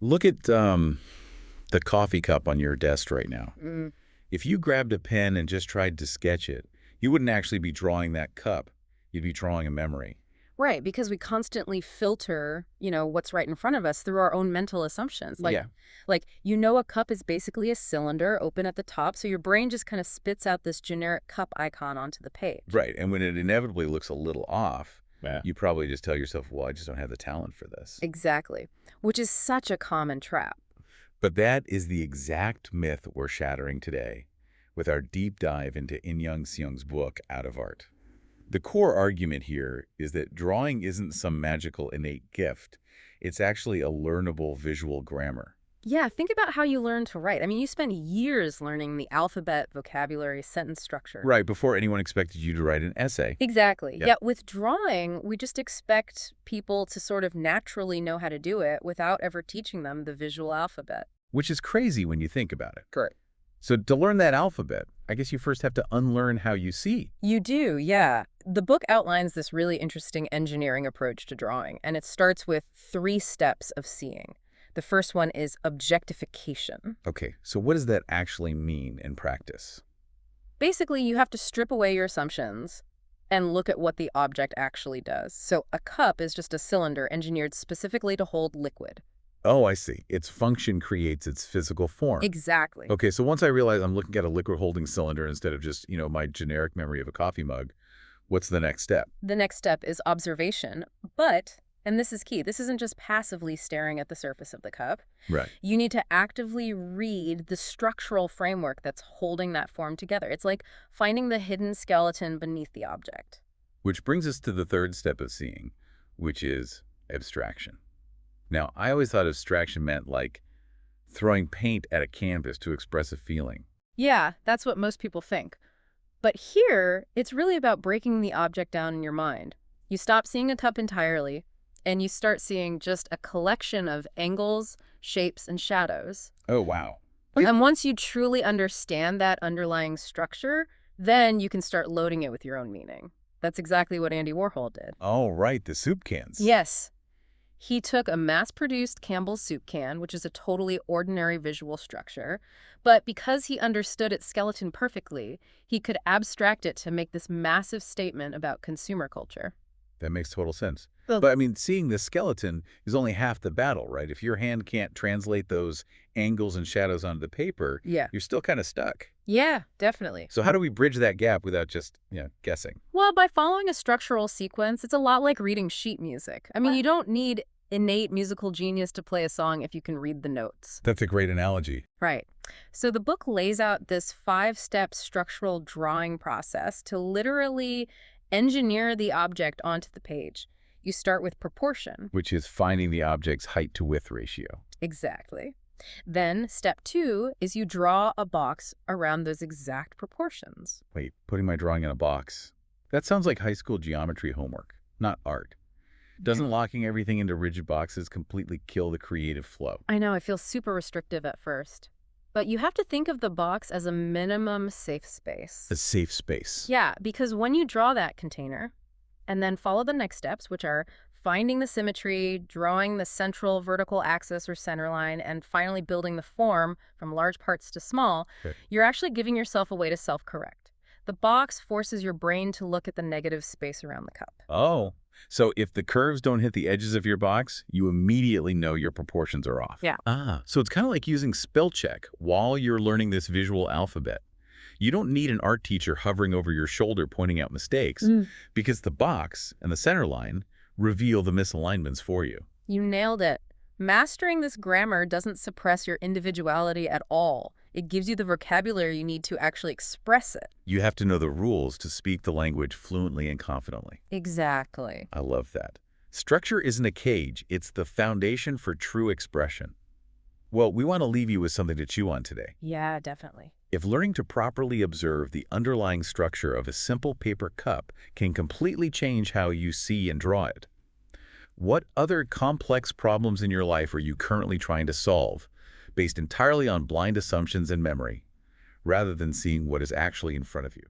Look at the coffee cup on your desk right now. Mm, If you grabbed a pen and just tried to sketch it, you wouldn't actually be drawing that cup. You'd be drawing a memory. right, because we constantly filter, what's right in front of us through our own mental assumptions. Yeah. A cup is basically a cylinder open at the top, so your brain just kind of spits out this generic cup icon onto the page. Right. And when it inevitably looks a little off, Yeah. you probably just tell yourself, well, I just don't have the talent for this. Exactly, which is such a common trap. But that is the exact myth we're shattering today with our deep dive into In-Young Seung's book, Out of Art. The core argument here is that drawing isn't some magical innate gift. It's actually a learnable visual grammar. Yeah, think about how you learn to write. I mean, you spend years learning the alphabet, vocabulary, sentence structure. Right, before anyone expected you to write an essay. Exactly. Yep. Yet with drawing, we just expect people to sort of naturally know how to do it without ever teaching them the visual alphabet. Which is crazy when you think about it. Correct. So to learn that alphabet, I guess you first have to unlearn how you see. You do, yeah. The book outlines this really interesting engineering approach to drawing, and it starts with 3 steps of seeing. The first one is objectification. Okay, so what does that actually mean in practice? Basically, you have to strip away your assumptions and look at what the object actually does. So a cup is just a cylinder engineered specifically to hold liquid. Oh, I see. Its function creates its physical form. Exactly. Okay, so once I realize I'm looking at a liquid-holding cylinder instead of just, my generic memory of a coffee mug, what's the next step? The next step is observation, but, and this is key, this isn't just passively staring at the surface of the cup. Right. You need to actively read the structural framework that's holding that form together. It's like finding the hidden skeleton beneath the object. Which brings us to the third step of seeing, which is abstraction. Now, I always thought abstraction meant like throwing paint at a canvas to express a feeling. Yeah, that's what most people think. But here, it's really about breaking the object down in your mind. You stop seeing a cup entirely, and you start seeing just a collection of angles, shapes, and shadows. Oh, wow. And once you truly understand that underlying structure, then you can start loading it with your own meaning. That's exactly what Andy Warhol did. Oh, right, the soup cans. Yes. He took a mass-produced Campbell's soup can, which is a totally ordinary visual structure, but because he understood its skeleton perfectly, he could abstract it to make this massive statement about consumer culture. That makes total sense. Well- But, I mean, seeing the skeleton is only half the battle, right? If your hand can't translate those angles and shadows onto the paper, Yeah. you're still kind of stuck. Yeah, definitely. So how do we bridge that gap without just, guessing? Well, by following a structural sequence, it's a lot like reading sheet music. I mean, you don't need innate musical genius to play a song if you can read the notes. That's a great analogy. Right. So the book lays out this 5-step structural drawing process to literally engineer the object onto the page. You start with proportion. Which is finding the object's height to width ratio. Exactly. Then step 2 is you draw a box around those exact proportions. Wait, putting my drawing in a box. That sounds like high school geometry homework, not art. Doesn't locking everything into rigid boxes completely kill the creative flow? I know, it feels super restrictive at first. But you have to think of the box as a minimum safe space. A safe space. Yeah, because when you draw that container and then follow the next steps, which are finding the symmetry, drawing the central vertical axis or center line, and finally building the form from large parts to small, Okay. you're actually giving yourself a way to self-correct. The box forces your brain to look at the negative space around the cup. Oh, so if the curves don't hit the edges of your box, you immediately know your proportions are off. Yeah. Ah, so it's kind of like using spell check while you're learning this visual alphabet. You don't need an art teacher hovering over your shoulder pointing out mistakes because the box and the center line reveal the misalignments for you. You nailed it. Mastering this grammar doesn't suppress your individuality at all. It gives you the vocabulary you need to actually express it. You have to know the rules to speak the language fluently and confidently. Exactly. I love that. Structure isn't a cage, it's the foundation for true expression. Well, we want to leave you with something to chew on today. Yeah, definitely. If learning to properly observe the underlying structure of a simple paper cup can completely change how you see and draw it, what other complex problems in your life are you currently trying to solve, based entirely on blind assumptions and memory, rather than seeing what is actually in front of you?